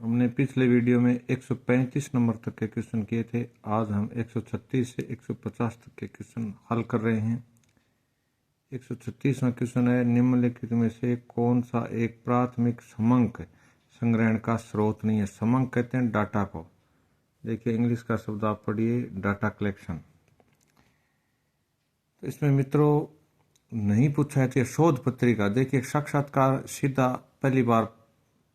हमने पिछले वीडियो में 135 नंबर तक के क्वेश्चन किए थे। आज हम 136 से 150 तक के क्वेश्चन हल कर रहे हैं। 136वां क्वेश्चन है, निम्नलिखित में से कौन सा एक प्राथमिक समंक संग्रहण का स्रोत नहीं है। समंक कहते हैं डाटा को। देखिए इंग्लिश का शब्द आप पढ़िए, डाटा कलेक्शन। तो इसमें मित्रों नहीं पूछा है शोध पत्रिका। देखिए साक्षात्कार सीधा पहली बार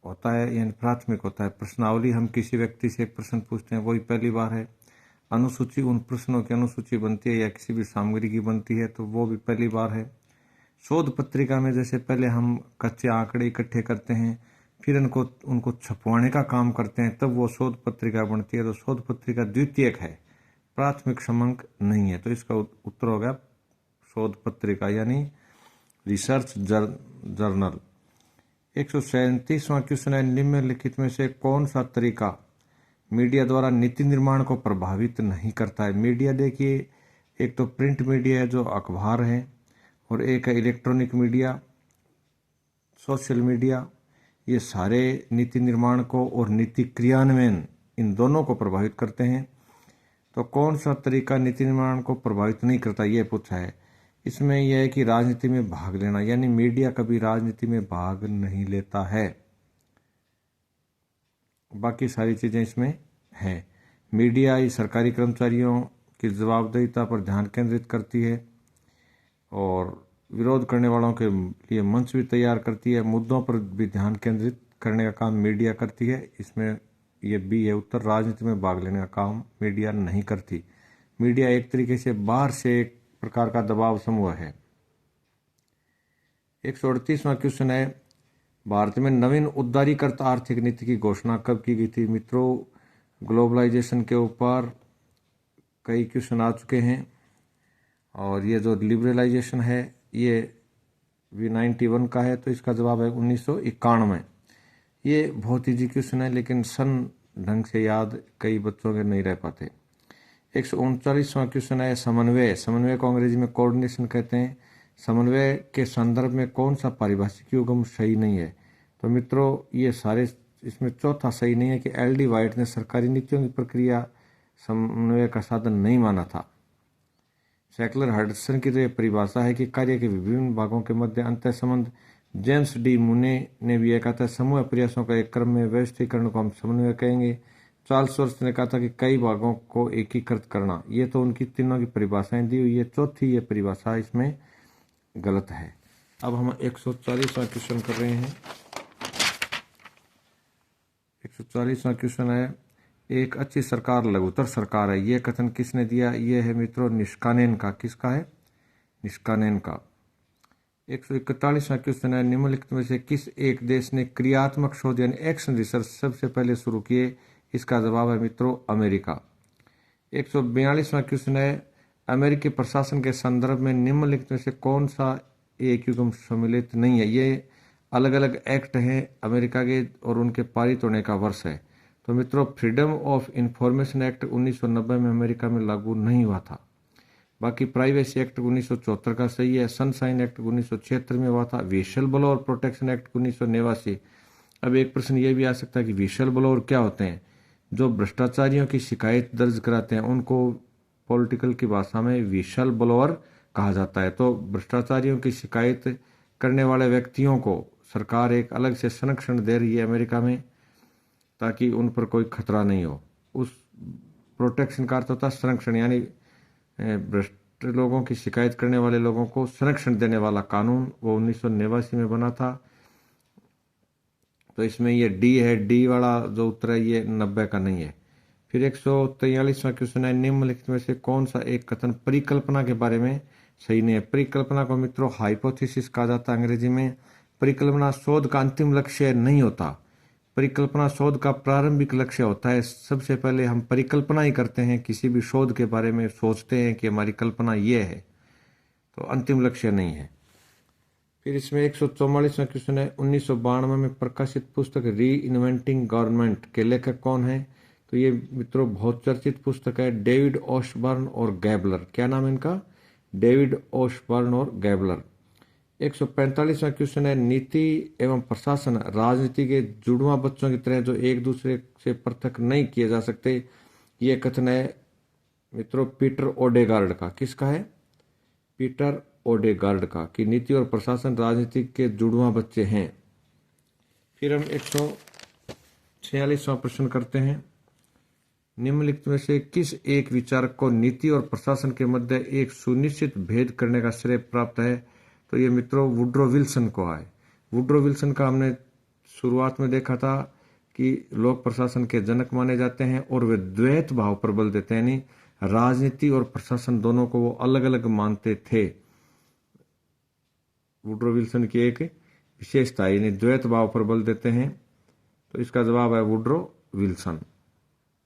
होता है, यानी प्राथमिक होता है। प्रश्नावली हम किसी व्यक्ति से एक प्रश्न पूछते हैं, वही पहली बार है। अनुसूची उन प्रश्नों की अनुसूची बनती है या किसी भी सामग्री की बनती है, तो वो भी पहली बार है। शोध पत्रिका में जैसे पहले हम कच्चे आंकड़े इकट्ठे करते हैं, फिर उनको छपवाने का काम करते हैं, तब वो शोध पत्रिका बनती है। तो शोध पत्रिका द्वितीयक है, प्राथमिक समंक नहीं है। तो इसका उत्तर होगा शोध पत्रिका यानी रिसर्च जर्नल। 137वां क्वेश्चन है, निम्नलिखित में से कौन सा तरीका मीडिया द्वारा नीति निर्माण को प्रभावित नहीं करता है। मीडिया देखिए, एक तो प्रिंट मीडिया है जो अखबार है, और एक है इलेक्ट्रॉनिक मीडिया, सोशल मीडिया। ये सारे नीति निर्माण को और नीति क्रियान्वयन इन दोनों को प्रभावित करते हैं। तो कौन सा तरीका नीति निर्माण को प्रभावित नहीं करता, ये पूछा है। इसमें यह है कि राजनीति में भाग लेना, यानी मीडिया कभी राजनीति में भाग नहीं लेता है। बाकी सारी चीजें इसमें हैं। मीडिया ही सरकारी कर्मचारियों की जवाबदेहिता पर ध्यान केंद्रित करती है और विरोध करने वालों के लिए मंच भी तैयार करती है। मुद्दों पर भी ध्यान केंद्रित करने का काम मीडिया करती है। इसमें ये बी है उत्तर, राजनीति में भाग लेने का काम मीडिया नहीं करती। मीडिया एक तरीके से बाहर से एक प्रकार का दबाव समूह है। 138वां क्वेश्चन है, भारत में नवीन उदारीकृत आर्थिक नीति की घोषणा कब की गई थी। मित्रों ग्लोबलाइजेशन के ऊपर कई क्वेश्चन आ चुके हैं, और ये जो लिबरलाइजेशन है ये V91 का है, तो इसका जवाब है 1991। ये बहुत ईजी क्वेश्चन है, लेकिन सन ढंग से याद कई बच्चों के नहीं रह पाते। 139वां क्वेश्चन है, समन्वय। समन्वय को अंग्रेजी में कोऑर्डिनेशन कहते हैं। समन्वय के संदर्भ में कौन सा पारिभाषिक युग्म सही नहीं है। तो मित्रों ये सारे, इसमें चौथा सही नहीं है कि LD वाइट ने सरकारी नीतियों की प्रक्रिया समन्वय का साधन नहीं माना था। सैकलर हडसन की तो यह परिभाषा है कि कार्य के विभिन्न भागों के मध्य अंतर संबंध। जेम्स डी मुने ने भी यह कहा था, समूह प्रयासों का एक क्रम में व्यवस्थीकरण को हम समन्वय कहेंगे। चार्ल्स वर्थ ने कहा था कि कई भागों को एकीकृत करना। ये तो उनकी तीनों की परिभाषाएं दी हुई है, चौथी ये परिभाषा इसमें गलत है। अब हम 140वां क्वेश्चन कर रहे हैं। 140वां क्वेश्चन है, एक अच्छी सरकार लघुतर सरकार है, ये कथन किसने दिया। ये है मित्रों निष्कानेन का। किसका है? निष्कानेन का। 141वां क्वेश्चन है, निम्नलिखित में से किस एक देश ने क्रियात्मक शोध यानी एक्शन रिसर्च सबसे पहले शुरू किए। इसका जवाब है मित्रों अमेरिका। 142वां क्वेश्चन है, अमेरिकी प्रशासन के संदर्भ में निम्नलिखित में से कौन सा एक युग्म सम्मिलित नहीं है। ये अलग अलग एक्ट हैं अमेरिका के और उनके पारित होने का वर्ष है। तो मित्रों फ्रीडम ऑफ इंफॉर्मेशन एक्ट 1990 में अमेरिका में लागू नहीं हुआ था। बाकी प्राइवेसी एक्ट 1974 का सही है। सनशाइन एक्ट 1976 में हुआ था। We shall blower protection act 1989। अब एक प्रश्न ये भी आ सकता है कि विशल ब्लोअर क्या होते हैं। जो भ्रष्टाचारियों की शिकायत दर्ज कराते हैं उनको पॉलिटिकल की भाषा में विशल ब्लोअर कहा जाता है। तो भ्रष्टाचारियों की शिकायत करने वाले व्यक्तियों को सरकार एक अलग से संरक्षण दे रही है अमेरिका में, ताकि उन पर कोई खतरा नहीं हो। उस प्रोटेक्शन का अर्थ होता है संरक्षण, यानी भ्रष्ट लोगों की शिकायत करने वाले लोगों को संरक्षण देने वाला कानून वो 1989 में बना था। तो इसमें ये डी है, डी वाला जो उत्तर है ये 90 का नहीं है। फिर 143वां क्वेश्चन है, निम्नलिखित में से कौन सा एक कथन परिकल्पना के बारे में सही नहीं है। परिकल्पना को मित्रों हाइपोथेसिस कहा जाता है अंग्रेजी में। परिकल्पना शोध का अंतिम लक्ष्य नहीं होता। परिकल्पना शोध का प्रारंभिक लक्ष्य होता है। सबसे पहले हम परिकल्पना ही करते हैं, किसी भी शोध के बारे में सोचते हैं कि हमारी कल्पना ये है, तो अंतिम लक्ष्य नहीं है। फिर इसमें 144वां क्वेश्चन है, 1992 में प्रकाशित पुस्तक री इन्वेंटिंग गवर्नमेंट के लेखक कौन है। तो ये मित्रों बहुत चर्चित पुस्तक है, डेविड ओशबर्न और गैबलर। क्या नाम है इनका? डेविड ओशबर्न और गैबलर। 145वां क्वेश्चन है, नीति एवं प्रशासन राजनीति के जुड़वा बच्चों की तरह जो एक दूसरे से पृथक नहीं किए जा सकते। ये कथन है मित्रों पीटर ओडेगार्ड का। किसका है? पीटर ओडेगार्ड का, कि नीति और प्रशासन राजनीति के जुड़वा बच्चे हैं। फिर हम 146वां प्रश्न करते हैं, निम्नलिखित में से किस एक विचारक को नीति और प्रशासन के मध्य एक सुनिश्चित भेद करने का श्रेय प्राप्त है? तो ये मित्रों वुड्रो विल्सन को है। वुड्रो विल्सन का हमने शुरुआत में देखा था कि लोक प्रशासन के जनक माने जाते हैं और वे द्वैत भाव पर बल देते हैं, यानी राजनीति और प्रशासन दोनों को वो अलग अलग मानते थे। वुड्रो विल्सन की एक विशेषता, यानी द्वैत भाव पर बल देते हैं। तो इसका जवाब है वुड्रो विल्सन।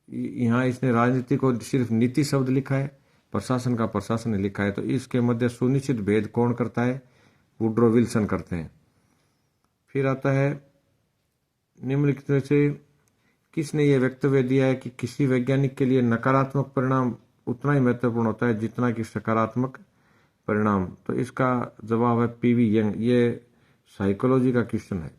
यहाँ इसने राजनीति को सिर्फ नीति शब्द लिखा है, प्रशासन का प्रशासन लिखा है। तो इसके मध्य सुनिश्चित भेद कौन करता है? वुड्रो विल्सन करते हैं। फिर आता है, निम्नलिखित में से किसने यह वक्तव्य दिया है कि किसी वैज्ञानिक के लिए नकारात्मक परिणाम उतना ही महत्वपूर्ण होता है जितना कि सकारात्मक परिणाम? तो इसका जवाब है पीवी यंग। ये साइकोलॉजी का क्वेश्चन है।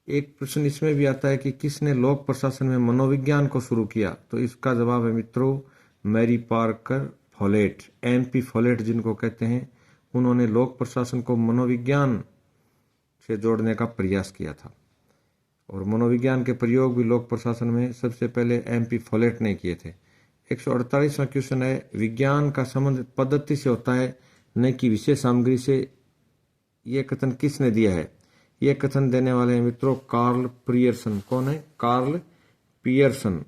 एक प्रश्न इसमें भी आता है कि किसने लोक प्रशासन में मनोविज्ञान को शुरू किया? तो इसका जवाब है मित्रों Mary Parker Follett, MP Follett जिनको कहते हैं। उन्होंने लोक प्रशासन को मनोविज्ञान से जोड़ने का प्रयास किया था, और मनोविज्ञान के प्रयोग भी लोक प्रशासन में सबसे पहले MP फॉलेट ने किए थे। 148वां क्वेश्चन है, विज्ञान का संबंध पद्धति से होता है न कि विषय सामग्री से। यह कथन किसने दिया है? यह कथन देने वाले हैं मित्रों कार्ल पियर्सन। कौन है? Karl Pearson.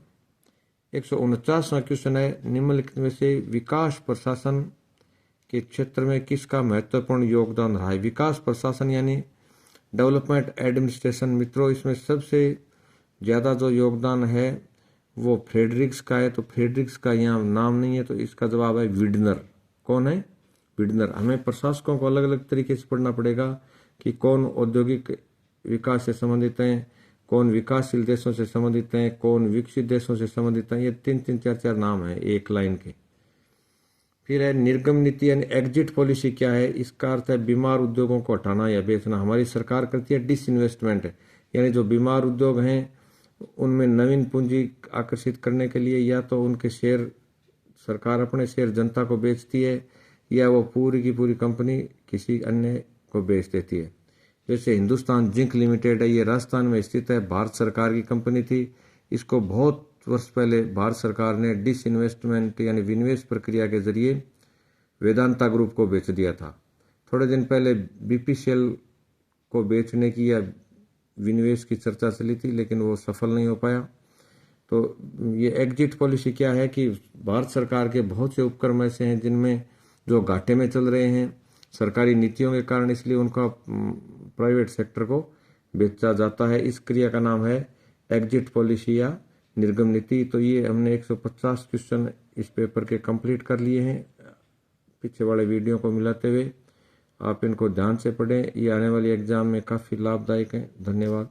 149वां क्वेश्चन है, निम्नलिखित में से विकास प्रशासन के क्षेत्र में किसका महत्वपूर्ण योगदान रहा है? विकास प्रशासन यानी डेवलपमेंट एडमिनिस्ट्रेशन। मित्रों इसमें सबसे ज्यादा जो योगदान है वो फ्रेडरिक्स का है। तो फ्रेडरिक्स का यहाँ नाम नहीं है, तो इसका जवाब है विडनर। कौन है? विडनर। हमें प्रशासकों को अलग अलग तरीके से पढ़ना पड़ेगा कि कौन औद्योगिक विकास से संबंधित हैं, कौन विकासशील देशों से संबंधित हैं, कौन विकसित देशों से संबंधित हैं। ये 3-3, 4-4 नाम है एक लाइन के। फिर है निर्गम नीति यानी एग्जिट पॉलिसी क्या है? इसका अर्थ है बीमार उद्योगों को हटाना या बेचना। हमारी सरकार करती है डिसइन्वेस्टमेंट, यानी जो बीमार उद्योग हैं उनमें नवीन पूंजी आकर्षित करने के लिए या तो उनके शेयर, सरकार अपने शेयर जनता को बेचती है, या वो पूरी की पूरी कंपनी किसी अन्य को बेच देती है। जैसे हिंदुस्तान जिंक लिमिटेड है, ये राजस्थान में स्थित है, भारत सरकार की कंपनी थी। इसको बहुत वर्ष पहले भारत सरकार ने डिसइन्वेस्टमेंट यानी विनिवेश प्रक्रिया के जरिए वेदांता ग्रुप को बेच दिया था। थोड़े दिन पहले BPCL को बेचने की या विनिवेश की चर्चा चली थी, लेकिन वो सफल नहीं हो पाया। तो ये एग्जिट पॉलिसी क्या है कि भारत सरकार के बहुत से उपक्रम ऐसे हैं जिनमें जो घाटे में चल रहे हैं सरकारी नीतियों के कारण, इसलिए उनका प्राइवेट सेक्टर को बेचा जाता है। इस क्रिया का नाम है एग्जिट पॉलिसी या निर्गम नीति। तो ये हमने 150 क्वेश्चन इस पेपर के कंप्लीट कर लिए हैं पीछे वाले वीडियो को मिलाते हुए। आप इनको ध्यान से पढ़ें, ये आने वाली एग्जाम में काफ़ी लाभदायक है। धन्यवाद।